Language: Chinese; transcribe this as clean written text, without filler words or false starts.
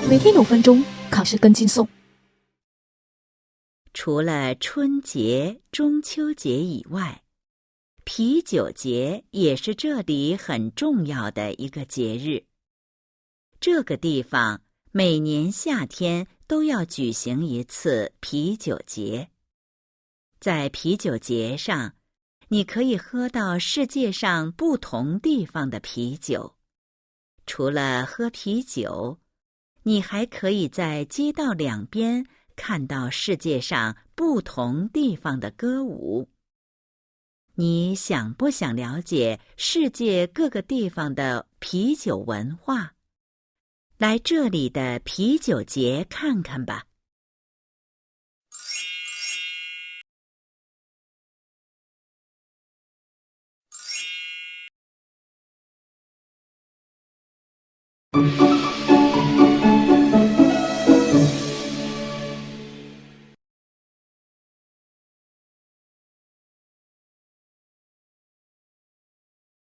每天5分钟，考试更轻松。除了春节、中秋节以外，啤酒节也是这里很重要的一个节日。这个地方每年夏天都要举行一次啤酒节。在啤酒节上，你可以喝到世界上不同地方的啤酒。除了喝啤酒，你还可以在街道两边看到世界上不同地方的歌舞。你想不想了解世界各个地方的啤酒文化？来这里的啤酒节看看吧。